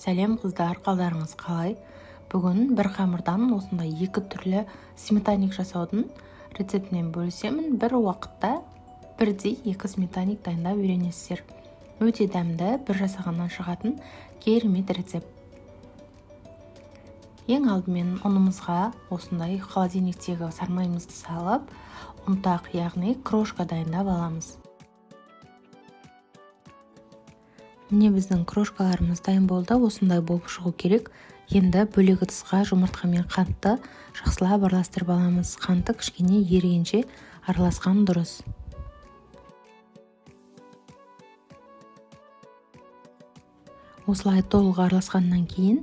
Сәлем қыздар, қалдарыңыз қалай? Бүгін бір қамырдан осындай екі түрлі сметаник жасаудың рецептінен бөлісемін. Бір уақытта бірдей екі сметаник дайындап үйренесіздер. Өте дәмді, бір жасағаннан шығатын керемет рецепт. Ең алдымен ұнымызға осындай холодильниктегі сармаймызды салып, ұнтақ, яғни крошка дайындап аламыз. Міне біздің крошкаларымыз дайын болды, осындай болып шығу керек. Енді бөлек ыдысқа жұмыртқа мен қантты жақсылап араластырып аламыз. Қанты кішкене ерігенше араласқан дұрыс. Осылай толық араласқаннан кейін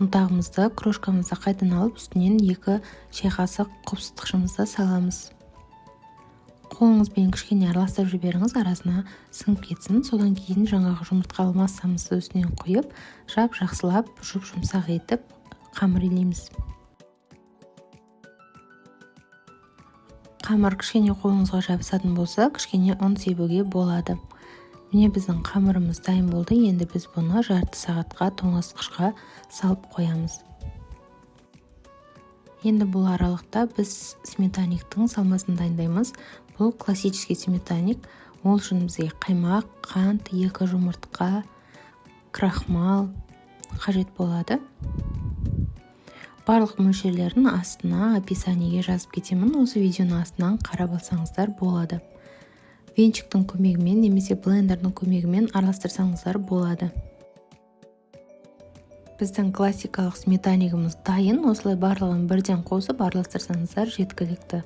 ұнтағымызды, крошкамызды қайдан алып, үстінен 2 шай қасық қопсытқышымызды саламыз. Қолыңызбен кішкене араластырып жіберіңіз, арасына сіңіп кетсін. Содан кейін жаңағы жұмыртқалы массамызды үстінен құйып, жақсылап жұмсақ етіп қамыр илейміз. Қамыр кішкене қолыңызға жабысатын болса, кішкене ұн себуге болады. Міне біздің қамырымыз дайын болды. Енді біз бұны жарты сағатқа тоңазытқышқа салып қоямыз. Енді бұл аралықта біз сметаниктің салмасын дайындаймыз. Бұл классический сметаник. Ол үшін бізге қаймақ, қант, 2 жұмыртқа, крахмал қажет болады. Барлық мөлшерлерін астына описаниеге жазып кетемін. Осы видеоның астынан қарап алсаңыздар болады. Венчиктің көмегімен немесе блендердің көмегімен араластырсаңыздар болады. Біздің классикалық сметанигіміз дайын. Осылай барлығын бірден қосып араластырсаңыздар жеткілікті.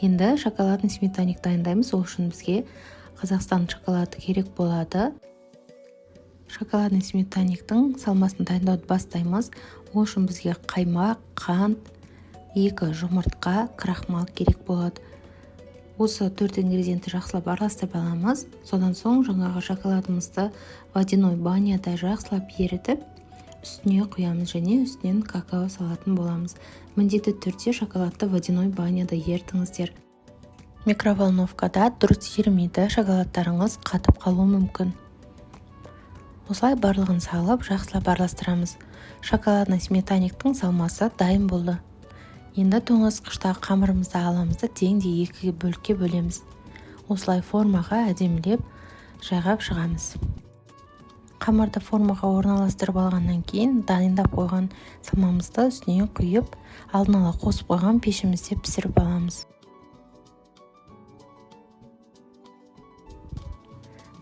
Енді шоколадный сметаник дайындаймыз. Ол үшін бізге Қазақстан шоколады керек болады. Шоколадный сметаниктің салмасын дайындауды бастаймыз. Ол үшін бізге қаймақ, қант, 2 жұмыртқа, крахмал керек болады. Осы 4 ингредиентті жақсылап араластырып аламыз. Содан соң жаңағы шоколадымызды водяной баняда жақсылап ерітіп, үстіне құямыз және үстінен какао салатын боламыз. Міндетті түрде шоколадты водяной баняда ертіңіздер. Микроволновкада дұрыс ерімейді, шоколадтарыңыз қатып қалуы мүмкін. Осылай барлығын салып, жақсылап араластырамыз. Шоколадный сметаниктің салмасы дайын болды. Енді тоңазытқыштағы қамырымызды аламызды теңдей 2 бөлікке бөлеміз. Осылай формаға әдемілеп жайғап шығамыз. Қамырды формаға орналастырып алғаннан кейін дайындап қойған салмамызды үстіне құйып, алдын ала қосып қойған пешімізде пісіріп аламыз.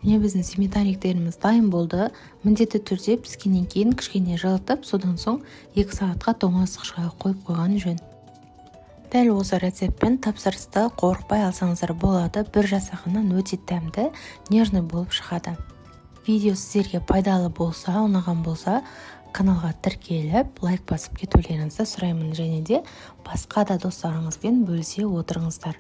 Міне біздің сметаниктеріміз дайын болды. Міндетті түрде піскеннен кейін кішкене жылытып, содан соң 2 сағатқа тоңазытқышқа қойып қойған жөн. Дәл осы рецептпен тапсырысты қорықпай алсаңыздар болады. Бір жасағаннан өте дәмді, нежный болып шығады. Видео сіздерге пайдалы болса, ұнаған болса, каналға тіркеліп, лайк басып кетулеріңізді сұраймын, және де басқа да достарыңызбен бөлісе отырыңыздар.